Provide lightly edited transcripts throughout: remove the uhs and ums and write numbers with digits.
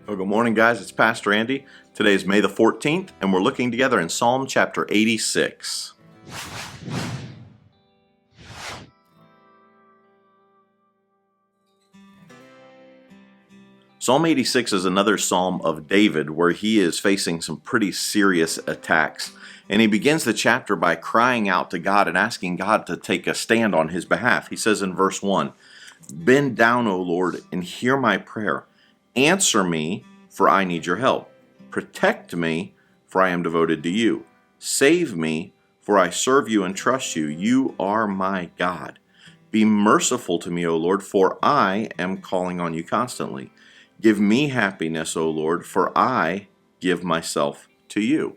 Well, good morning, guys. It's Pastor Andy. Today is May the 14th, and we're looking together in Psalm chapter 86. Psalm 86 is another psalm of David where he is facing some pretty serious attacks. And he begins the chapter by crying out to God and asking God to take a stand on his behalf. He says in verse 1, "Bend down, O Lord, and hear my prayer. Answer me, for I need your help. Protect me, for I am devoted to you. Save me, for I serve you and trust you. You are my God. Be merciful to me, O Lord, for I am calling on you constantly. Give me happiness, O Lord, for I give myself to you."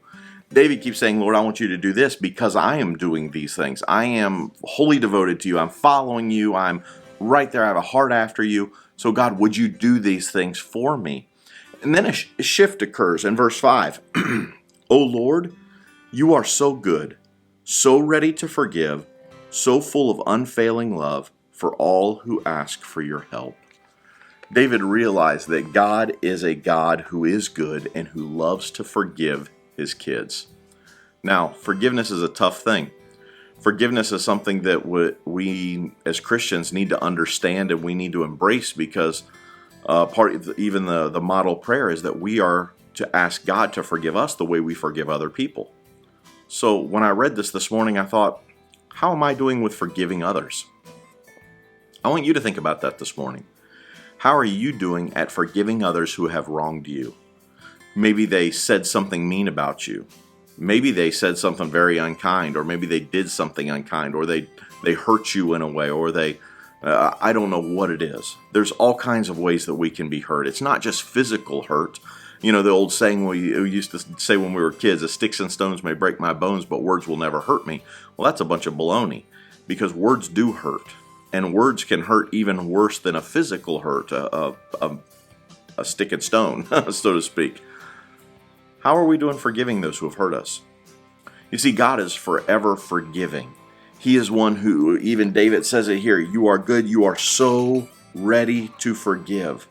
David keeps saying, Lord, I want you to do this because I am doing these things. I am wholly devoted to you. I'm following you. I'm right there. I have a heart after you. So God, would you do these things for me? And then a shift occurs in verse 5. O Lord, you are so good, so ready to forgive, so full of unfailing love for all who ask for your help. David realized that God is a God who is good and who loves to forgive his kids. Now, forgiveness is a tough thing. Forgiveness is something that we as Christians need to understand and we need to embrace because even the model prayer is that we are to ask God to forgive us the way we forgive other people. So when I read this morning, I thought, how am I doing with forgiving others? I want you to think about that this morning. How are you doing at forgiving others who have wronged you? Maybe they said something mean about you. Maybe they said something very unkind, or maybe they did something unkind, or they hurt you in a way, or I don't know what it is. There's all kinds of ways that we can be hurt. It's not just physical hurt. You know, the old saying we used to say when we were kids, sticks and stones may break my bones, but words will never hurt me. Well, that's a bunch of baloney, because words do hurt. And words can hurt even worse than a physical hurt, a stick and stone, so to speak. How are we doing forgiving those who have hurt us? You see, God is forever forgiving. He is one who, even David says it here, you are good, you are so ready to forgive.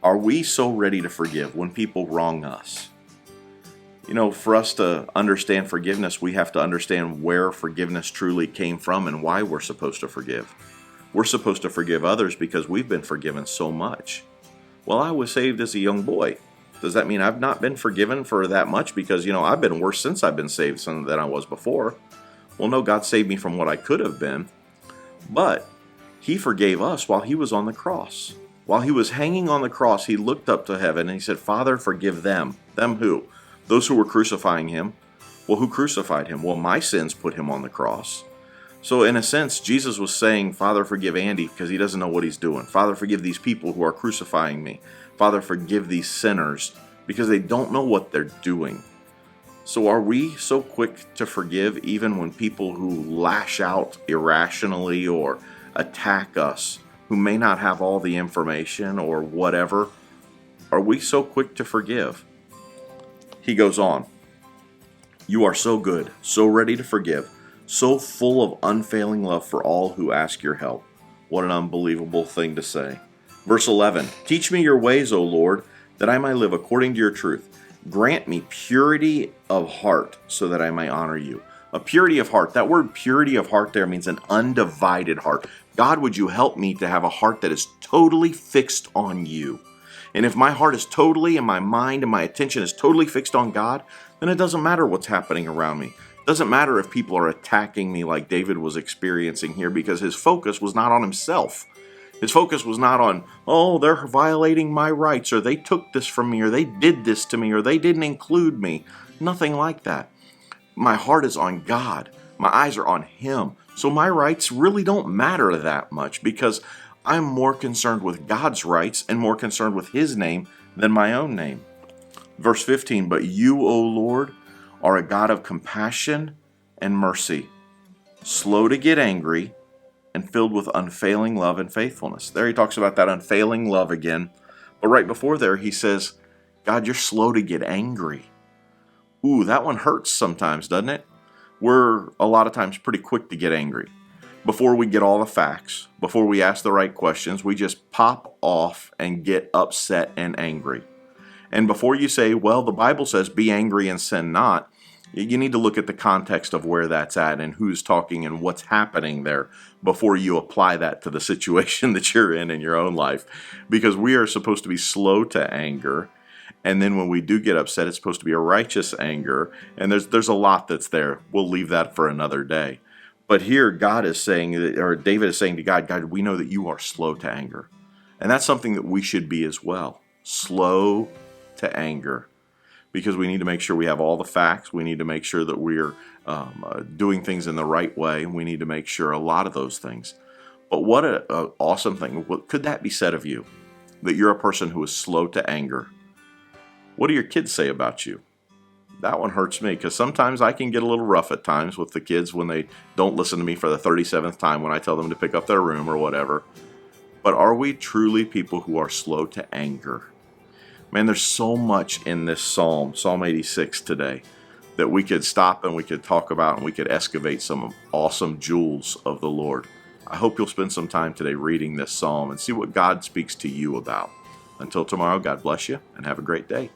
Are we so ready to forgive when people wrong us? You know, for us to understand forgiveness, we have to understand where forgiveness truly came from and why we're supposed to forgive. We're supposed to forgive others because we've been forgiven so much. Well, I was saved as a young boy. Does that mean I've not been forgiven for that much? Because, I've been worse since I've been saved than I was before. Well, no, God saved me from what I could have been. But He forgave us while He was on the cross. While He was hanging on the cross, He looked up to heaven and He said, Father, forgive them. Them who? Those who were crucifying Him. Well, who crucified Him? Well, my sins put Him on the cross. So in a sense, Jesus was saying, Father, forgive Andy because he doesn't know what he's doing. Father, forgive these people who are crucifying me. Father, forgive these sinners because they don't know what they're doing. So are we so quick to forgive even when people who lash out irrationally or attack us, who may not have all the information or whatever? Are we so quick to forgive? He goes on, you are so good, so ready to forgive, so full of unfailing love for all who ask your help. What an unbelievable thing to say. Verse 11, teach me your ways, O Lord, that I might live according to your truth. Grant me purity of heart so that I may honor you. A purity of heart. That word purity of heart there means an undivided heart. God, would you help me to have a heart that is totally fixed on you? And if my heart is totally, and my mind and my attention is totally fixed on God, then it doesn't matter what's happening around me. It doesn't matter if people are attacking me like David was experiencing here, because his focus was not on himself. His focus was not on, oh, they're violating my rights, or they took this from me, or they did this to me, or they didn't include me. Nothing like that. My heart is on God. My eyes are on Him. So my rights really don't matter that much because I'm more concerned with God's rights and more concerned with His name than my own name. Verse 15, but you, O Lord, are a God of compassion and mercy, slow to get angry, and filled with unfailing love and faithfulness. There he talks about that unfailing love again. But right before there, he says, God, you're slow to get angry. Ooh, that one hurts sometimes, doesn't it? We're a lot of times pretty quick to get angry. before we get all the facts, before we ask the right questions, we just pop off and get upset and angry. And before you say, well, the Bible says be angry and sin not, you need to look at the context of where that's at and who's talking and what's happening there before you apply that to the situation that you're in your own life. Because we are supposed to be slow to anger. And then when we do get upset, it's supposed to be a righteous anger. And there's a lot that's there. We'll leave that for another day. But here God is saying, or David is saying to God, God, we know that you are slow to anger. And that's something that we should be as well. Slow to anger. Because we need to make sure we have all the facts. We need to make sure that we're doing things in the right way. We need to make sure a lot of those things. But what an awesome thing. What could that be said of you? That you're a person who is slow to anger. What do your kids say about you? That one hurts me because sometimes I can get a little rough at times with the kids when they don't listen to me for the 37th time when I tell them to pick up their room or whatever. But are we truly people who are slow to anger? Man, there's so much in this Psalm 86 today, that we could stop and we could talk about and we could excavate some awesome jewels of the Lord. I hope you'll spend some time today reading this Psalm and see what God speaks to you about. Until tomorrow, God bless you and have a great day.